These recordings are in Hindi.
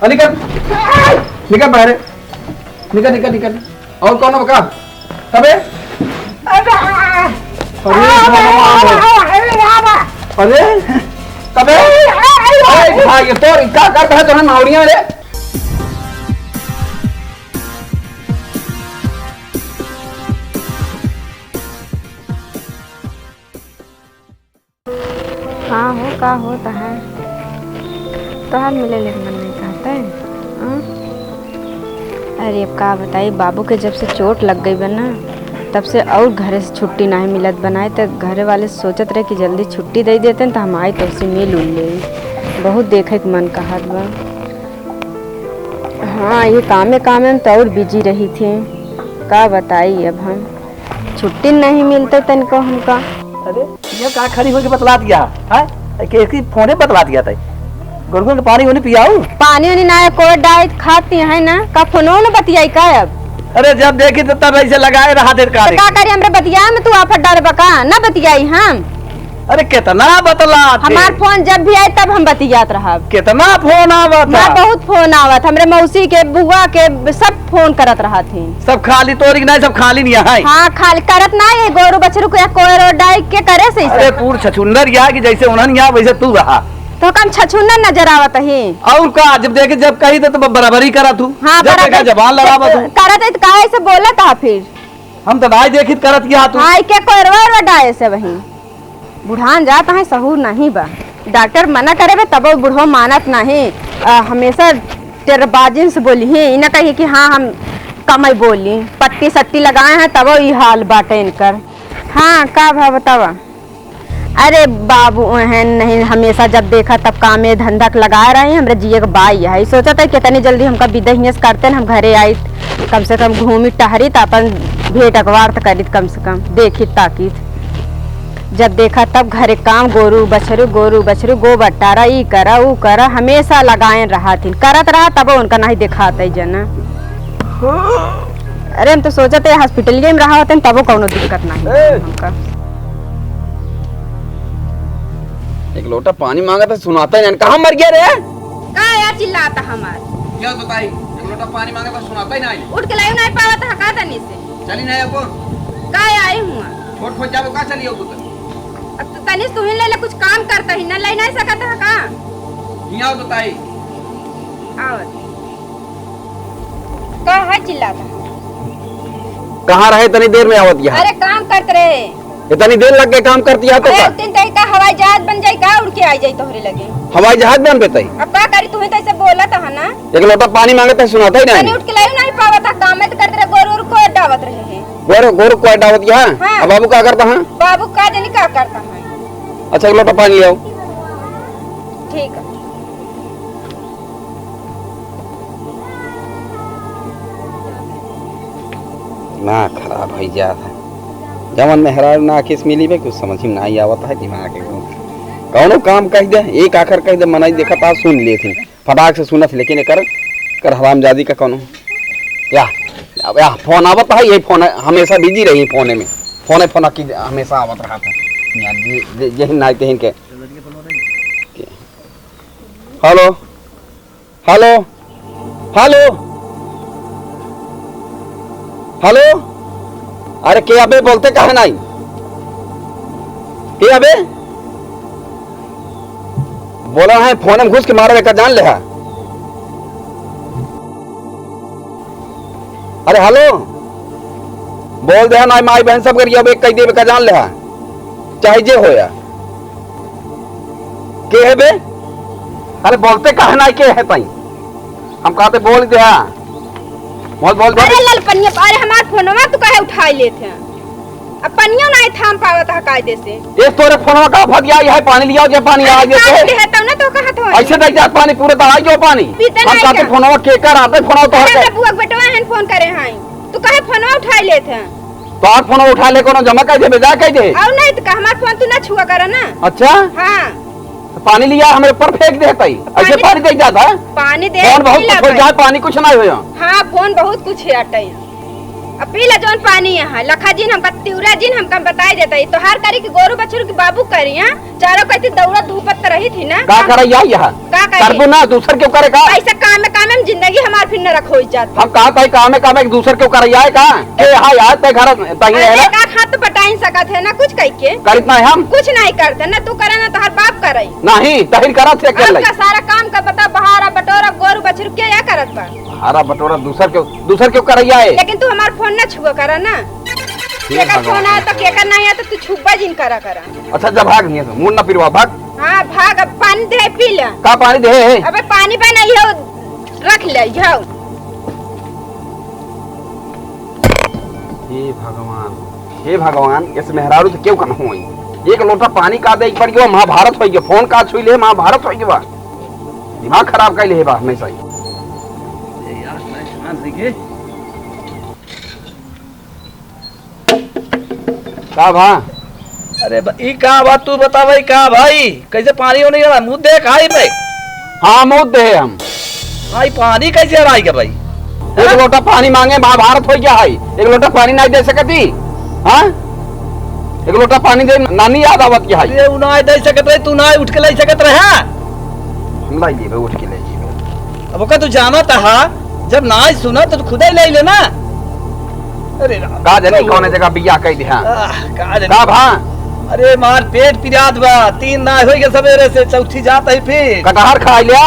निकल निकल बाहर, निकल निकल निकल। और कौन बका तबे? अरे तबे भाई तो क्या करता है तो नावड़िया रे? हाँ हो का होता है तो हाल मिले लेकिन मन नहीं चाहता है। अरे अब का बताइए, बाबू के जब से चोट लग गई बना तब से और घरे से छुट्टी नहीं मिलत बनाए, तो घरे वाले सोचत रहे कि जल्दी छुट्टी दे देते तो हम आए तो उसे मिल उल ले। बहुत देखे के मन कहत बा। हाँ ये काम में तो और बिजी रही थी, का बताइए अब हम छुट्टी नहीं मिलते तनिको हमका। अरे ये कहाँ खड़ी होके बतला दिया है कि फोने बतला दिया था। गुनगुन पानी होने पियाऊ? पानी वानी ना कोई डाइट खाती है ना का फोनो न बतियाई का अब? अरे जब देखी तो तब ऐसे लगाए रहा देर का। तो का करी हमरे बतिया में तू आफत डाल बका ना बतियाई हम। अरे कितना बतला हमार फोन जब भी आए तब हम बतियात रहा। कितना फोन आवत था? बहुत फोन आवत, हमरे मौसी के बुआ के सब फोन करत रहा थी। सब खाली तोरी नहीं, सब खाली नहीं है। हाँ खाली करत ना ये गोरू बछरू को या कोई रोडाई के करे से। अरे पूर छछुंदर या कि जैसे उन्हन या वैसे तू रहा तो कम छछुंदर नजर आवत ही। और का जब देखे जब कही तो बराबरी करा तू। हाँ जब जबान लगावा तू करत है तो काहे से बोला था फिर हम तो नहीं देखी करत किया तू। हाँ के कोरवा डाए से वही बुढ़ान जाता है सहूर नहीं बा। डॉक्टर मना करे बे तब बुढ़ो मानत नहीं। हमेशा टेरबाजिन से बोली ही इना कही कि हाँ हम कमई बोली पट्टी सट्टी लगाए हैं तब ये हाल बाटे इनकर। हाँ का भा बतावा? अरे बाबू नहीं हमेशा जब देखा तब काम में धंधा लगाए रहे हैं। हमरे जिये का बाई है सोचा था कितनी जल्दी हमका विदा करते हम घरे आई कम से कम घूमी टहरी तो अपन भेंट अखबार तो करी कम से कम देखी ताकि जब देखा तब घरे काम गोरू बछरू गो बट्टारा ई करा ऊ करा हमेशा लगाए रहा थी करत रहा तब उनका नहीं दिखाते जना। अरे हम तो सोचा थे हॉस्पिटल में रहा होते तब कोनो दिक्कत नहीं हमका। एक लोटा पानी मांगा था सुनाता ही नहीं। कहाँ मर गया रे? का यार चिल्लाता हमार क्या बताई? एक लोटा पानी मांगा था सुनाता ही नहीं। उठ के लायू नहीं पावा था हका तनी से चली नहीं अब का आई हुआ छोट खोज जाबो का चलियो पुत्र तनी तू ही ले कुछ काम करता ही ना ले नहीं सकता है का? यहाँ बताई आवत का है चिल्लाता? कहाँ रहे इतनी देर में आवत गया? अरे काम करते रहे इतनी देर लग गए काम करती है तो अरे तीन तरीका हवाई जहाज बन जाए का उड़ के आ जाए तोहरे लगे। हवाई जहाज बन पे तई अब का करी तू ही तो ऐसे बोला था ना। एक लोटा पानी मांगे था सुनाता ही तनी नहीं। उठ के लायू नहीं पावा था काम में तो करते रहे गोरू को डावत रहे हैं। गोरू को डावत गया। हाँ। अब बाबू क्या करता है? बाबू का जानी का करता है। अच्छा एक लोटा पानी ले आओ। ठीक है ना खराब हो जाता जमन में हरा ना किस मिली में कुछ समझ में नहीं आवता है दिमाग एकदम कौनो काम कह दे एक आखिर कह दे मनाई देखा था सुन लिए थे फटाक से सुनत लेकिन कर हरामजादी का कौनो या फोन आवत है। ये फोन हमेशा बिजी रही फोने में फोन की हमेशा आवत रहा था यार यही ना के। हेलो हेलो हेलो हेलो अरे के अबे बोलते कहा नहीं के अबे बोला है फोन में घुस के मारे का जान ले है। अरे हेलो बोल दे ना माई बहन सब करिए अब एक कह दे का जान ले है चाहे जे होया के है बे? अरे बोलते कहा नहीं के है तई हम कहते बोल दे बोल। अरे लाल पनिया अरे हमार फोनवा तू काहे उठा लेते हैं? अब पनिया नहीं थाम पावत है कायदे से। ये तोरे फोनवा का भग गया है पानी लिया जे पानी आ गए है तब ना तो कहा था ऐसे देख जा पानी पूरे दहाई जो पानी हम कहते फोनवा के कर आते फोनवा तो अरे बुआ बेटवा हन फोन करे हैं तू काहे फोनवा उठा लेते हैं? तो आप फोन उठा ले कोनो जमा कर दे भेजा कर दे और नहीं तो हमार फोन तू ना छुआ कर ना। अच्छा हां पानी लिया हमारे ऊपर फेंक देता ही ऐसे पानी देख जाता है पानी दे फोन बहुत कुछ हो जाए पानी कुछ नहीं होया। हां फोन बहुत कुछ है अटै अब पी ला जौन पानी है लखा जी हमका तिउरा जी हमका बताई देता है तोहार करी कि गोरू बछरू के बाबू करी हां चारों कहती दौड़ा धूपत रही थी ना का करे यहाँ का करे करबो ना दूसर क्यों करे का ऐसा काम में जिंदगी हमार फिर न रखो जात हम कहा था काम में दूसर क्यों करे आए का के हां यार ते घर तही है ना का हाथ पटाई सकत है ना कुछ कह के करित ना हम कुछ नहीं करते ना तू करे ना तोहार बाप करे नहीं तहिर करत से अकेले आपका सारा काम का बता बहारा बटोरा गोरू बछरू के या करत बा हारा बटोरा दूसर क्यों करे आए लेकिन तू हमार फोन ना छुआ करा ना केकर फोन आया तो केकर नहीं आया तो तू छुपा जिन करा अच्छा जब भाग नहीं है मुंह ना पिरवा भाग हाँ भाग अब पानी दे पी ले का पानी दे अबे पानी बना यो रख ले जाओ हे भगवान इस मेहरारू से क्यों कन होई एक लोटा पानी का दे पड़ गयो महाभारत होई गयो फोन का छुई ले महाभारत होई गयो दिमाग खराब कर ले बा हमेशा ही यार ध्यान देखिए का भा अरे ई का बात तू बता भाई का भाई कैसे पानी होने वाला मुंह देख आई भाई हाँ मुँह दे हम भाई पानी कैसे आ गया भाई एक लोटा पानी मांगे महाभारत हो गया है एक लोटा पानी नहीं दे सकती हाँ एक लोटा पानी दे नानी याद आवत क्या है अरे उ ना दे सकत रहे तू ना उठ के ले सकत रहे हम लाई जेबे उठ के ले जेबे अब का तू जाना था जब ना सुना तो खुद ही ले लेना अरे का जाने कौन जगह बिया कह दिया का जाने का भा अरे मार पेट पिरात बा तीन ना होई के सवेरे से चौथी जात है फिर कटहर खा लिया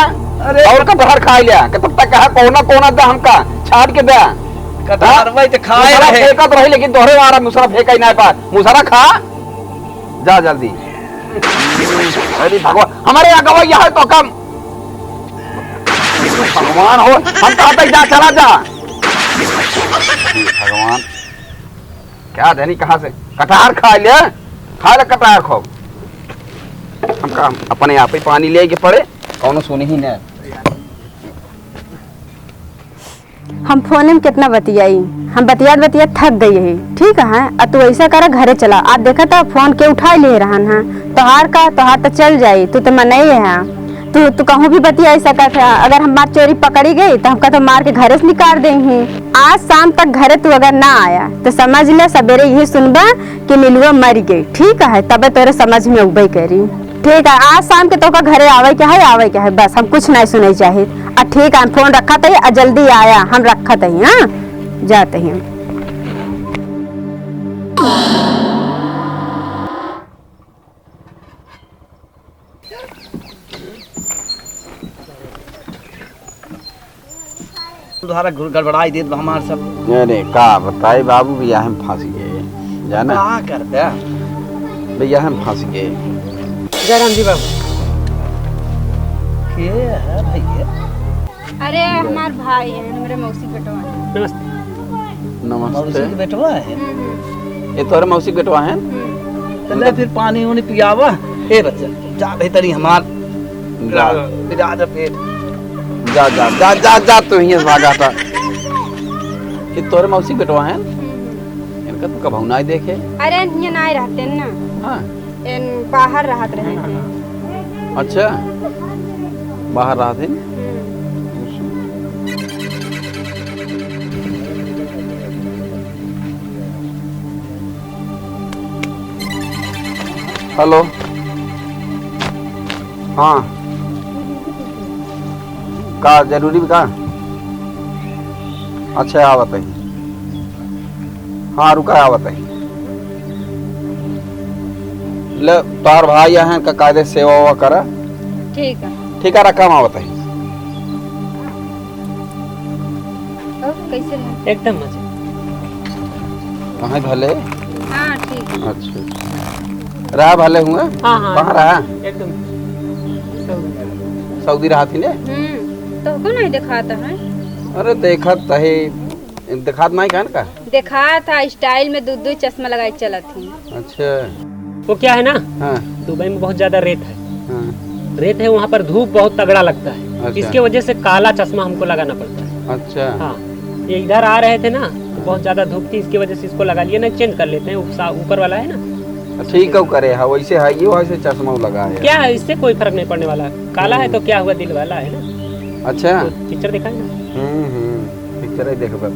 अरे और कटहर खा लिया कि तब तक कहा कोना कोना दे हमका छाट के दे कटहर भाई तो खाए मुसरा रहे फेंकत रही लेकिन तोहरे वाला मुसरा फेंका ही नहीं पा मुसरा खा जा जल्दी अरे भगवान हमारे यहाँ गवैया है तो कम भगवान हो हम कहते जा चला जा भगवान क्या धनी कहाँ से कटहर खा ले कटहर खो हम अपने आप ही पानी ले के पड़े कौन सुनी ही नहीं हम फोन में कितना बतियाई हम बतिया थक गई है ठीक है अब तू ऐसा कर घरे चला आज देखा था फोन के उठा ले रहा है तोहार तो चल जाई तू तो मन है तू कहूँ भी बतिया सकत है अगर हमार चोरी पकड़ी गई तो हमका तो मार के घरे से निकाल देंगे आज शाम तक घरे तू अगर ना आया तो समझ ले सवेरे यही सुनबा कि नीलुआ मर गई ठीक है तबे तोरे समझ में उबई करी ठीक है आज शाम के तो का घरे आवे क्या है बस हम कुछ नहीं सुने चाहे ठीक है फोन रखा था जल्दी आया हम रखा था हाँ जाते हैं तुम्हारा गड़बड़ाई दे हमार सब अरे का बताए बाबू भैया हम फंस गए जाना क्या करते भैया हम फंस गए जयराम जी बाबू के है भैया अरे हमार भाई है मेरे मौसी बेटवा नमस्ते बेटवा है ये तोरे मौसी बेटवा है चले फिर पानी उन्हें पियावा ए बच्चा जा बेहतरी हमार बिराद पेट जा जा जा जा जा तू ही भागा था कि तोरे मौसी बेटवा है इनका तो कब ना देखे अरे ये नहीं रहते ना हाँ इन बाहर रहत रहे अच्छा बाहर रहते हेलो हाँ का जरूरी का अच्छा आ बताइए हाँ रुका आ बताइए ले तार भाई हैं का कायदे सेवा हुआ करा ठीक है रखा आ बताइए कैसे एकदम मजे कहाँ भले हाँ ठीक अच्छा रहा भले हुए हाँ हाँ कहाँ रहा एकदम सऊदी रहा थी ने तो को नहीं दिखाता है अरे देखत है दिखात नहीं कहन का देखा था स्टाइल में दूध चश्मा लगाए चला थी अच्छा वो क्या है ना हाँ दुबई में बहुत ज्यादा रेत है हाँ रेत है वहाँ पर धूप बहुत तगड़ा लगता है अच्छा। इसके वजह से काला चश्मा हमको लगाना पड़ता है अच्छा हाँ ये इधर आ रहे थे ना तो बहुत ज्यादा धूप थी इसकी वजह से इसको लगा लिया ना चेंज कर लेते हैं ऊपर वाला है ना ठीक है करे है वैसे है ये वैसे चश्मा लगा है क्या है इससे कोई फर्क नहीं पड़ने वाला काला है तो क्या हुआ दिल वाला है ना अच्छा तो पिक्चर दिखाए ना पिक्चर ही देखबे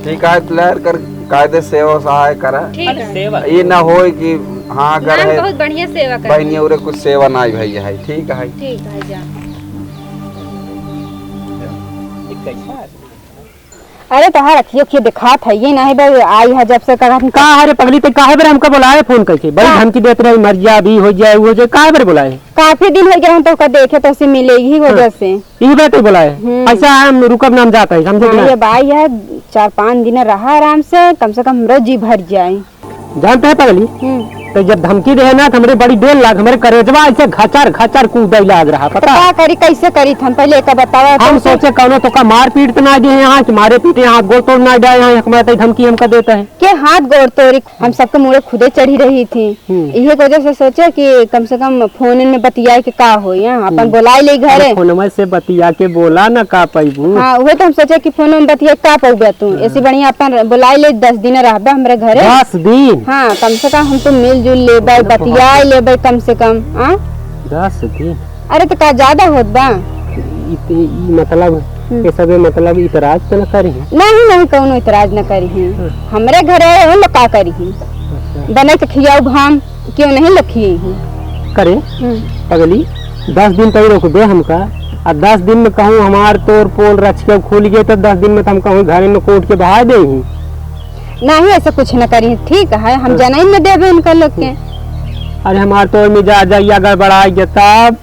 शिकायत लहर कर कायदे सेवा सहाय करा। अरे सेवा ये ना हो कि हाँ अगर ना, है बहुत बढ़िया सेवा कर बहनी और कुछ सेवा ना भैया है। ठीक है ठीक है जा। कैसा आदमी? अरे तहां रखियो कि दिखात है ये नहीं भाई आई है जब से कहा का अरे पगली ते काहे बार हमका बुलाए फोन करके बड़ी धमकी देते रहे मर जा भी हो जाए वो जो काहे बार बुलाए काफी दिन हो गया हम तो का देखे तो से मिलेगी वजह से यही बात है बुलाए ऐसा हम रुकब नाम जाता है समझे ये भाई है 4-5 दिन रहा आराम से कम हमरो जी भर जाए। जानते है पगली तो जब धमकी दे ना तो हमरे बड़ी देर लाग हमारे करेजवा ऐसे घचर घचर कूद लाग रहा पता क्या करी कैसे करी हम पहले एक बतावा हम सोचे कौनो तो का मार पीट तो ना दे यहाँ कि मारे पीटे हाथ गोड़ तोड़ ना जाए यहाँ हमारे धमकी हमका देता है के हाथ गोड़ तोड़ी हम सबके मुड़े खुदे चढ़ी रही थी। इहे वजह से सोचे कि कम से कम फोन में बतियाए के का हो अपन बुलाए ले घरे फोन से बतिया के बोला ना का पैबू। हाँ वही तो हम सोचे कि फोन में बतिया का पौबे तू ऐसे बढ़िया अपन बुलाए ले 10 दिन रहबे हमरे घरे 10 दिन। हाँ कम से कम हम तो मिलजुल लेबै बतियाए लेबै कम से कम। 10 दिन अरे तो का ज्यादा होत बा मतलब ये सब मतलब इतराज तो न करी नहीं कौनो इतराज न करी है हमरे घरे हो लोग का करी है बने के खियाऊ हम क्यों नहीं लखिए करे पगली 10 दिन तक रोक दे हमका और 10 दिन में कहूँ हमार तोर पोल रच के खुल गए तो 10 दिन में हम कहूँ घर में कोट के बहा दे नहीं ऐसा कुछ न करी ठीक है हम जनाई में देवे इनका लोग के। अरे हमार तोर में जा जाइया गड़बड़ा तब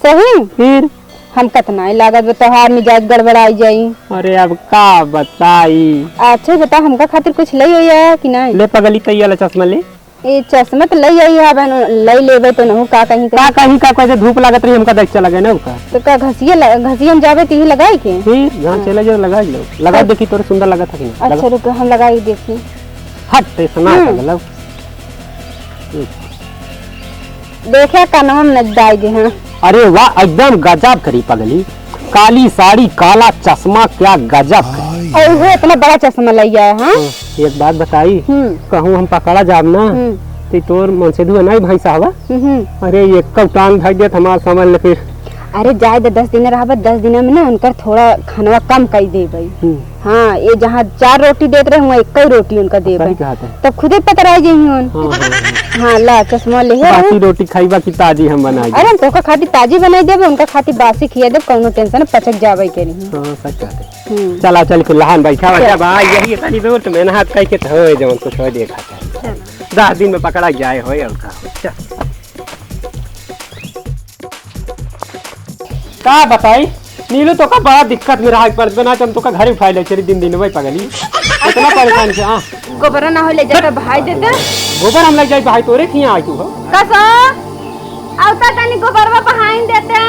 सही फिर हम कतना ही लागत त्योहार मिजाज गड़बड़ाई जाई। अरे अब का बताई अच्छा बता हमका खातिर कुछ ले आई कि नहीं ले पगली तैयार चश्मा ले ये चश्मा तो ले आई है बहन ले लेबे तो नहीं का कहीं का कैसे धूप लागत रही हमका देख चला गया ना का तो का घसिया में जावे तो लगाई के फिर जहाँ चले जो लगा लो लगा देखी तोरे सुंदर लगा था कि अच्छा रुक हम लगाई देखी हट सुना मतलब देखे का नाम नजदाई दे हैं। अरे वाह एकदम गजब करी पगली काली साड़ी काला चश्मा क्या गजब और वो इतना बड़ा चश्मा ले आया है। एक बात बताई कहूँ हम पकड़ा जाब ना तो तोर मन से धुआ नहीं भाई साहब अरे ये कब टांग भाग दिया हमार समझ ले फिर अरे जाए 10 दिन रहा 10 दिन में ना उनका थोड़ा खाना कम कर दे भाई। हाँ ये जहाँ 4 रोटी देते रहे एक ही रोटी उनका दे भाई तब खुदे पता रह जाए। हाँ ला चश्मा ले बासी रोटी खाईबा की ताजी हम बनाई अरे तो का खाती ताजी बनाई देबे उनका खाती बासी खिया देब कोनो टेंशन पचक जावे के नहीं। हां सच कहते चला चल के लहान बैठा बैठा भाई यही तनी रोट मेहनत कई के तो हो जवन कुछ हो देखा था 10 दिन में पकड़ा जाए होय और का बताई नीलू तो का बड़ा दिक्कत में रहा पर बना तुम तो का घर उठा ले चली दिन वही पगली इतना परेशान से। हां गोबर ना हो ले जाता भाई देते गोबर हम लग जाए भाई तोरे खिया आई तू हो कसो आवता तनी गोबरवा बहाइन देते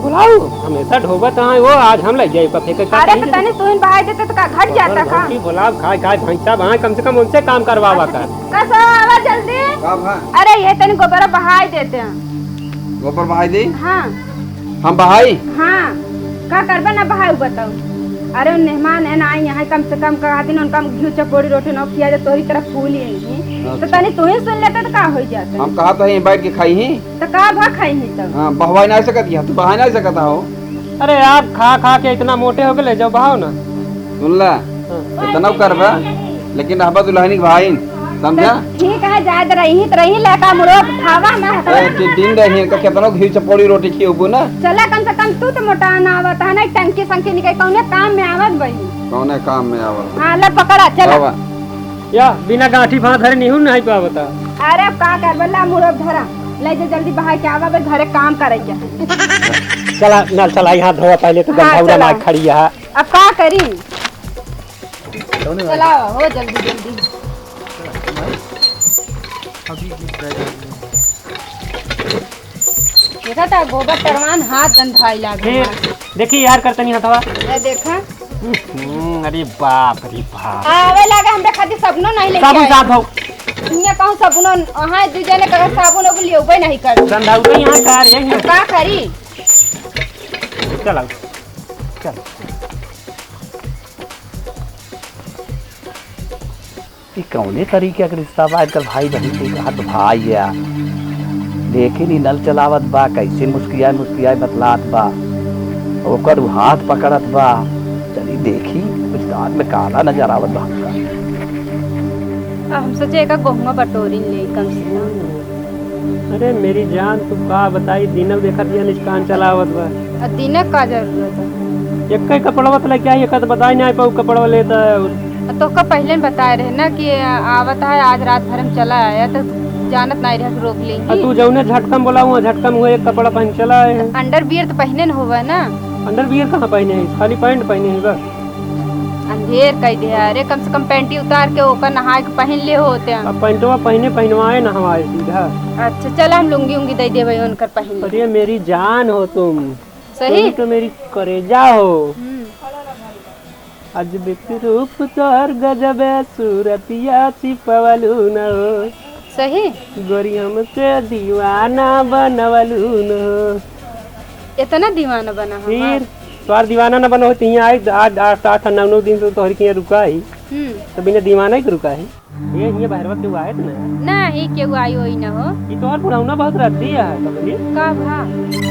बुलाओ हमेशा ढोबत है वो आज हम लग जाए पर फेंक का अरे तो तनी तू बहाई देते तो का घट जाता का बुलाओ खाए खाए भैंसा वहां कम से कम उनसे काम करवावा कर कसो आवा जल्दी अरे ये तनी गोबर बहाई देते गोबर बहाई दे हां हम बहाई हाँ का करबा ना बहाई बताओ। अरे मेहमान है ना यहाँ कम से कम का दिन उनका घी चपोड़ी रोटी न खिया जाए तोरी तरफ फूल ही तो तनी तू ही सुन लेते तो का हो जाता हम कहा तो बैठ के खाई ही तो का भा खाई ही तब हां बहवाई नहीं सकत है तू बहा नहीं सकता हो। अरे आप खा खा के इतना मोटे हो गए जाओ बहाओ ना सुन ला इतना करबा लेकिन रहबा दुल्हनी भाई समझा ठीक है जायद रही लड़का मुड़ो खावा ना दिन रही का केतनो घी चपोड़ी रोटी खियोबू ना चला कम से कम तू तो मोटा ना आवत है ना टंकी संकी निकल कौने काम में आवत भाई कौने काम में आवत हां ले पकड़ा चला या बिना गांठी भां धरे नहीं नहीं पावता। अरे का करबला मुड़ो धरा ले जा जल्दी बहाई के आवा घरे काम करे के चला नल चला यहां धोवा पहले तो गंधाउरा मार खड़ी है अब का करी चला हो जल्दी जल्दी देखा था गोबर तरवान हाथ गंधाई लागे देखी यार करतनी हथवा ये देखा अरे बाप रे बाप आवे लागे हमरे खातिर सबनो नहीं लेके साबुन साफ हो दुनिया कहूं सबनो वहां दूजे ने कहा साबुन अब लियोबे नहीं कर गंधाउरा यहां कार यही का करी चला चल ये कौने तरीके का रिश्ता बा आजकल भाई बहन के हाथ भाई या देखे नी नल चलावत बा कैसे मुस्कियाए बतलात बा ओकर हाथ पकड़त बा चली देखी कुछ मुस्कान में काला नजर आवत बा हमका। अब हम सोचे एक गोहुआ बटोरी ले कम से कम। अरे मेरी जान तू का बताई दिनक देखत बिया निष्कान चलावत बा। और दिनक का जरूरत है। एक कई कपड़ा बतला क्या ये कद बताई नहीं पाऊ कपड़ा लेता है। और तो का पहले बताए रहे ना कि आवत है आज रात भर में चला आया तो जानत नहीं रहा रोक ली। तू जौने झटकम बोला हुआ झटकम हुआ एक कपड़ा पहन चला है। अंडर बियर तो पहने न हुआ ना। अंडर बियर कहाँ पहने है खाली पैंट पहने है बस। अंधेर कह दे अरे कम से कम पैंटी उतार के ओकर नहा के पहन ले होते हैं। अब पैंटवा पहनवाए ना हमारे सीधा। अच्छा चल हम लुंगी उंगी दे देवे उनकर पहन। अरे मेरी जान हो तुम। सही तुम तो मेरी करेजा हो। अजब रूप तोहर गजब सूरतिया छिपवलू न हो। सही गोरी हमसे दीवाना बनवलू न हो। इतना दीवाना बना हम। फिर तोहर दीवाना न बनो होती आए 8-9 दिन से तोहर के रुका ही तो बिना दीवाना ही रुका है। ये बाहरवा के आए ना नहीं केहू आई होई न हो। ये तोहर पुराना बहुत रद्दी है तबली का भा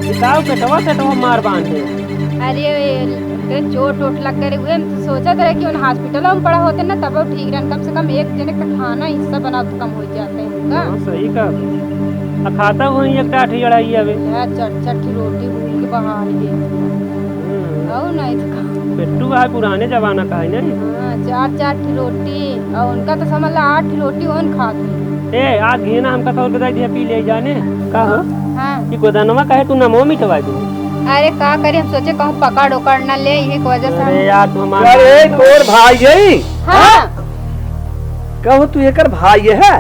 किताब पेटवा मार बांधे। अरे चोट वोट लग गए हुए सोचा था कि उन हॉस्पिटल में पड़ा होते ना तब ठीक रहे कम से कम एक जने का खाना हिस्सा बना तो कम हो जाते हैं का। सही का खाता हुआ एक टाठी अड़ाई अबे चट की रोटी भूल के बहा दे और नहीं तो पेट्टू आए पुराने जमाना का है ना। 4 की रोटी और उनका तो समझ ला 8 की रोटी उन खाते। ए आज घी ना हमका तो बताई दिया पी ले जाने का हो। हाँ ये गोदानवा कहे तू नमो मिटवा दे। अरे का करी हम सोचे कहूँ पकड़ उकड़ न ले यही की वजह से अरे यार तू हमारा अरे तोर भाई है हाँ कहू तू एकर भाई है।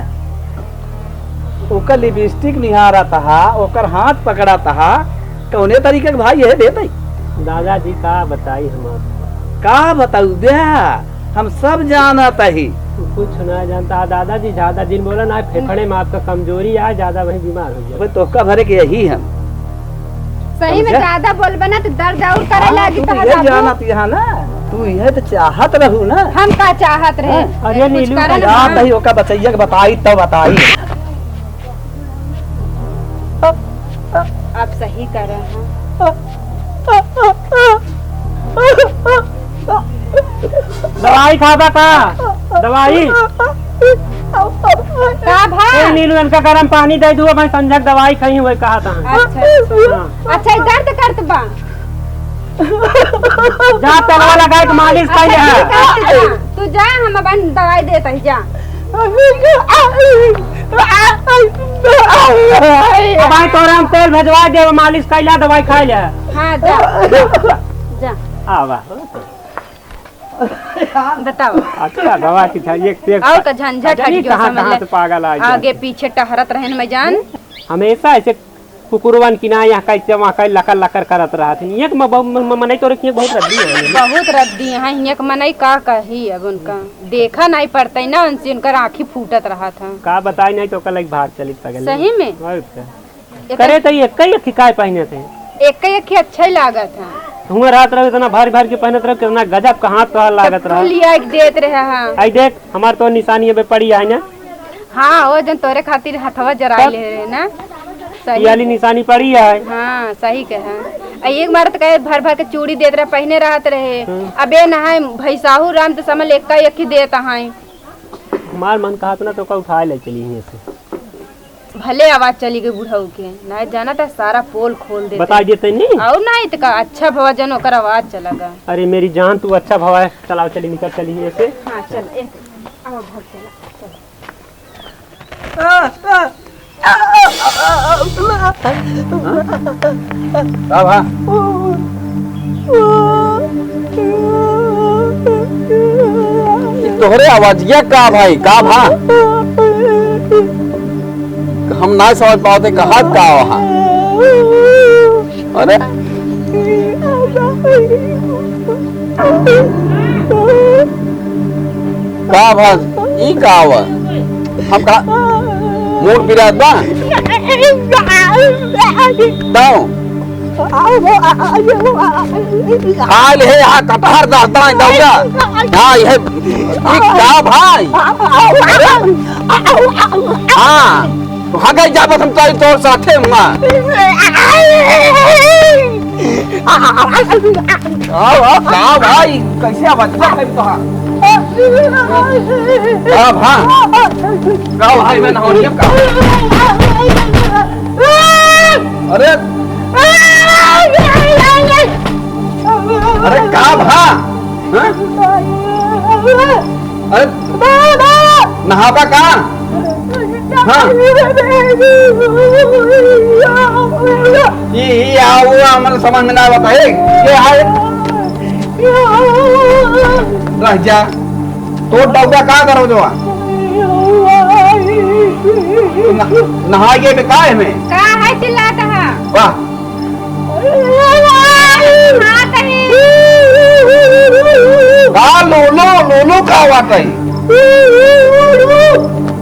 ओकर लिपस्टिक निहारा तहा ओकर हाथ पकड़ा तहा कौने तरीके के भाई है बेटा। दादाजी का बताई हमार का बताऊ दे हम सब जानत ही। कुछ ना जानता दादाजी ज्यादा दिन बोला ना फेफड़े में आपका कमजोरी है ज्यादा वही बीमार हो जाए। तो का भरे के यही हम सही में ज्यादा बोलबे ना तो दर्द और करे लागी तू तो ये जानत यहाँ ना तू यह तो चाहत रहू ना। हम का चाहत रहे। अरे नीलू याद नहीं ओका बचैया के बताई तो बताई। आप सही कर रहे हैं। दवाई खाबा का दवाई का भाई नीलू इनका गर्म पानी दे दूँ मैं संजक दवाई कहीं हुए कहा था। अच्छा दर्द करत बा जहाँ तलवा लगाए तो मालिश कर है। तू जा हम अपन दवाई देता ही जा। भाई तोरा हम तेल भेजवा दे मालिश कैला दवाई खा ले। हाँ जा जा आवा बताओ अच्छा दवा की था एक और का झंझट हट गयो समझ ले। पागल आगे पीछे टहरत रहन में जान हमेशा ऐसे कुकुरवन किना यहाँ कैसे वहाँ कई लकर लकर करत रहा थे एक मनई तो रखिए बहुत रद्दी है। बहुत रद्दी है एक मनई का कही अब उनका देखा नहीं पड़ता ना उनसे उनका आँखी फूटत रहा था। का बताई नहीं तो कल भाग चली पगल सही में करे तो एक कई खिकाय पहने थे एक अच्छा ही लागत है। हुआ रात रहे इतना भारी भारी के पहनत रहे कितना गजब का हाथ तो लागत रहा। लिया देत रहे हाँ। आई देख हमार तो निशानी अब पड़ी है ना। हाँ वो जन तोरे खातिर हथवा जरा ले रहे ना सही वाली निशानी पड़ी है। हाँ सही कहा। एक बार तो कहे भर भर के चूड़ी देत रहे पहने रहत रहे अबे नहाए भैसाहू राम तो समझ एक ही देता है। हमार मन कहा ना तो का उठा ले चली यहीं से भले आवाज चली गई बुढ़ऊ के ना जाना था सारा पोल खोल दे बता देते नहीं और नहीं तो का अच्छा भवजन होकर आवाज चला गया। अरे मेरी जान तू अच्छा भवा है चलाओ चली निकल चली ऐसे। हाँ चल एक आओ भाग चला तोहरे आवाजिया का भाई का भा हम ना समझ पाते कहा का वहाँ। अरे का भा ई का हुआ हम का मूड पिरात बा दाओ हाल है यहाँ कटहर दाता है दौड़ा हाँ यह क्या भाई हाँ तो हाँ गई जाबत हम तारी तोर साथे हुआ का भाई कैसे आवाज है तोहार का भाई मैं नहाऊंगी का अरे अरे का भा अरे नहाबा का हाँ ये आओ हमारे समझ में ना बताए ये आए रह जा तो डौगा का करो जो नहाइए में का है में का है चिल्लाता है वाह का लोलो का बात है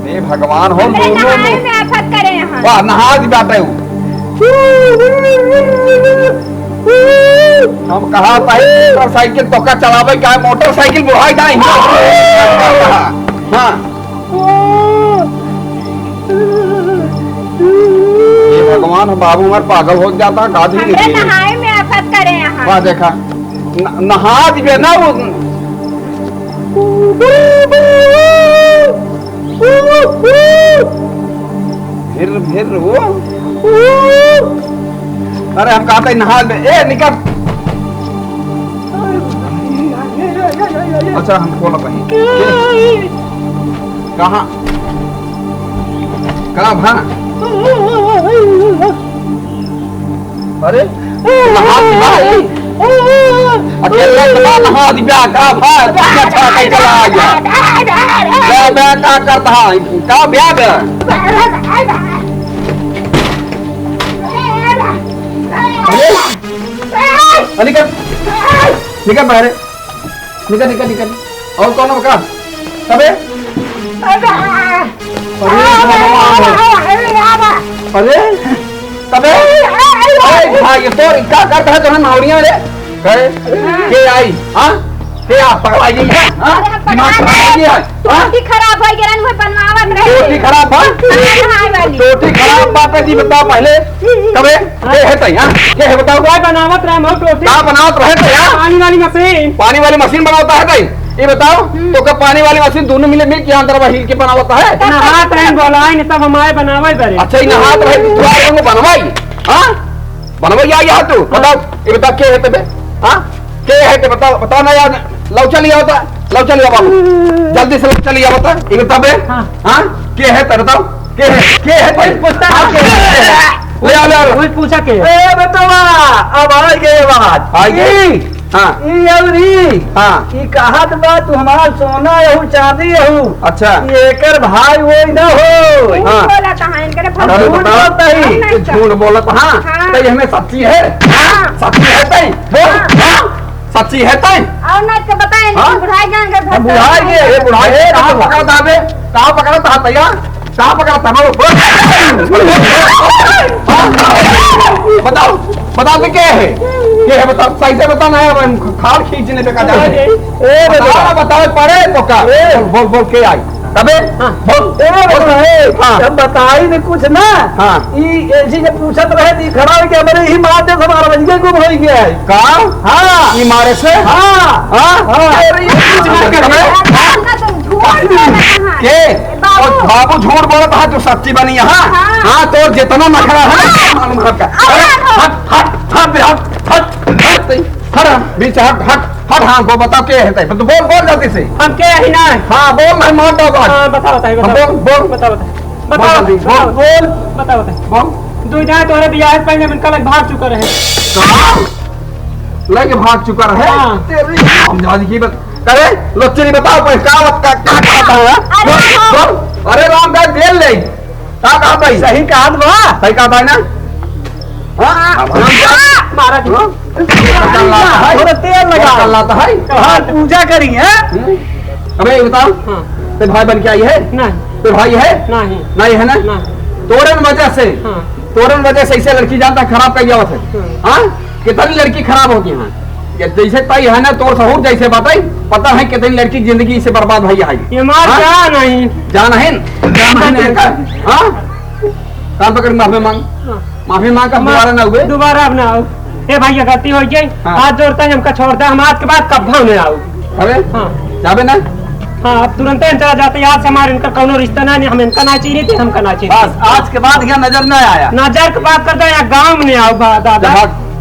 हे भगवान हो लोलो में आफत करे यहाँ वाह नहा दी बात है हम कहा मोटरसाइकिल तो का चलावे का मोटरसाइकिल बुढ़ाई जाए हाँ ये भगवान बाबू हमारे पागल हो जाता गाधी नहाए में आफत करे यहाँ वाह देखा नहा दिए ना वो फिर वो अरे हम कहते नहा दे ए निकल अच्छा हम खोला कहीं कहाँ कहाँ भा अरे नहा भाई अकेले नहा दिया का भाई अच्छा कहीं चला गया मैं क्या करता है का ब्याह निकल निकल बाहर निकल निकल निकल और कौन होगा तबे अरे तबे भाई तो क्या करता है तुम्हें नावड़ियां रे करे के आई हाँ के आप पकड़ाई है हाँ दिमाग खराब है टोटी खराब हो गया ना बनवावत रहे टोटी खराब है टोटी खराब बात है जी बताओ पहले तबे के है तई हां के है बताओ क्या बनावत रहे हम टोटी का बनावत रहे तई पानी वाली मशीन बनाता है तई ये बताओ तो का पानी वाली मशीन दोनों मिले मिल के अंदर वही के बनावता है नहात रहे बोलाई नहीं तब हमारे बनावे करे अच्छा ही नहात रहे तुम्हारे को बनवाई हां बनवाई आई है तू बताओ ये बता के है तबे हां के है ते बताओ बताओ ना यार लव चलिए होता लव चलिए बाबू जल्दी से चलिए बता ये बता बे हां के है ते बताओ के है पूछता ले आ कोई पूछा के ए बेटवा अब आ गए बात आ गई हां ई अवरी हां ई कहत बा तू हमार सोना यहू चांदी यहू अच्छा ये एकर भाई होई न हो हाँ। बोला कहां इनके अरे बताओ तई ये झूठ बोलत हां हाँ। तई हमें सच्ची है सच्ची है तई बोल सच्ची है तई और ना तो बताएं हाँ? बुढ़ाई जान के बुढ़ाई के ये बुढ़ाई कहां पकड़ता बे कहां पकड़ता है तैया कहां पकड़ता बताओ बताओ तो क्या है ये है बताओ सही से बताओ ना खाल खींचने पे का जा ए बताओ पड़े तो का बोल बोल के आई तबे बोल हाँ जब बताई ने कुछ ना हाँ ई ऐसी जब पूछत रहे ती खड़ा है कि हमारे ही मार दे हमारा बजगे गुम हो गया है का हाँ ये मारे से हाँ हाँ अरे ये कुछ ना कर के बाबू झूठ बोलता है तो सच्ची बनी है हाँ तो जितना नखरा है मालूम है हट हट हट हट हट हट बीच हट हट हट हाँ को बताओ क्या है तो बोल बोल जल्दी से हम के ही ना हाँ बोल मैं मान दो हाँ बताओ बताइए बताओ बोल बताओ बताओ बताओ बोल बताओ बताओ बोल दो जाए तोरे बियाह पहले मन कल भाग चुका रहे लेके भाग चुका है हाँ। तेरी जान की बात करे लोचनी बताओ कोई का कहता है बोल अरे राम भाई बेल ले का कहा भाई सही कहा बा सही कहा भाई ना हाँ मारा जी थोड़ा तेल लगा लाता है हाँ पूजा करी है अबे बताओ हाँ तेरे भाई बन के आई है नहीं तेरे भाई है नहीं नहीं है ना नहीं तोरन वजह से हाँ तोरन वजह से ऐसे लड़की जानता खराब कर जावत है हाँ कितनी लड़की खराब होती है ये जैसे तय है ना तोर सहूर जैसे बताई पता है कितनी लड़की जिंदगी से बर्बाद भई है ये मार हाँ? जा नहीं जान है हाँ कान पकड़ माफी मांग हाँ। माफी मांग का दोबारा ना हुए दोबारा अब ना आओ ए भैया गलती हो गई, हाँ। हाथ जोड़ता है हमका छोड़ दे, हम आज के बाद कब्बा में आओ। अरे हाँ जाबे ना हाँ, अब तुरंत चला जाते, आज से हमारे इनका कोनो रिश्ता नहीं, हम इनका ना चाहिए थे, हमका ना चाहिए। बस आज के बाद यहाँ नजर न आया। नजर के बात करते यहाँ गाँव में नहीं आओ दादा,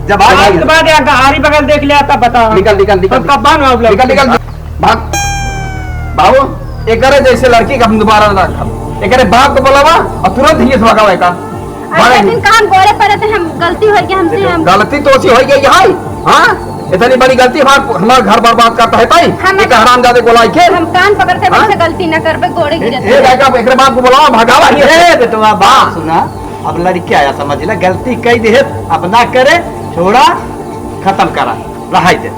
जब आज के बाद यहाँ गाड़ी बगल देख लिया तब बता। निकल निकल निकल हम कब्बा में आओ, निकल निकल भाग। बाबू एक करे जैसे लड़की का हम दोबारा ना रखब, एक करे बाप को बोलावा और तुरंत ही भगावे का। लेकिन काम गोरे पर थे, हम गलती हो गई हमसे, हम गलती तो सी हो गई है। हाँ इतनी बड़ी गलती हमारा घर बर्बाद करता है ताई एक हरामजादे को लाई के हम कान पकड़ते वैसे गलती न करबे, गोड़े गिरे ए जाएगा एकरे बाप को बुलावा भगावा ही ए बेटवा बात सुना, अब लड़की आया समझ ले, गलती कई दे अब ना करे, छोड़ा खत्म करा रहा दे,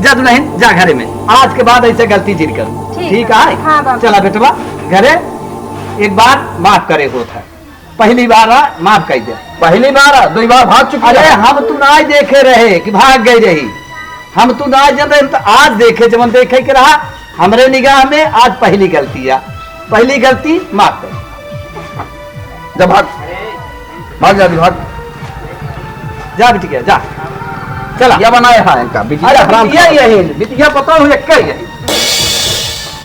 जा नहीं जा घरे में, आज के बाद ऐसे गलती जिर कर। ठीक है हाँ बाबा। चला बेटवा घरे, एक बार माफ करे होता है, पहली बार माफ कर दे। पहली बार दो बार भाग चुकी अरे है। हम तू ना देखे रहे कि भाग गई रही, हम तू ना जब रहे तो आज देखे जब देखे के रहा, हमरे निगाह में आज पहली गलती है, पहली गलती माफ कर। जब भाग भाग जा भाग जा बिटिया जा, चला क्या बनाया है इनका बिटिया अरे हराम बिटिया यही बिटिया पता हूँ एक यही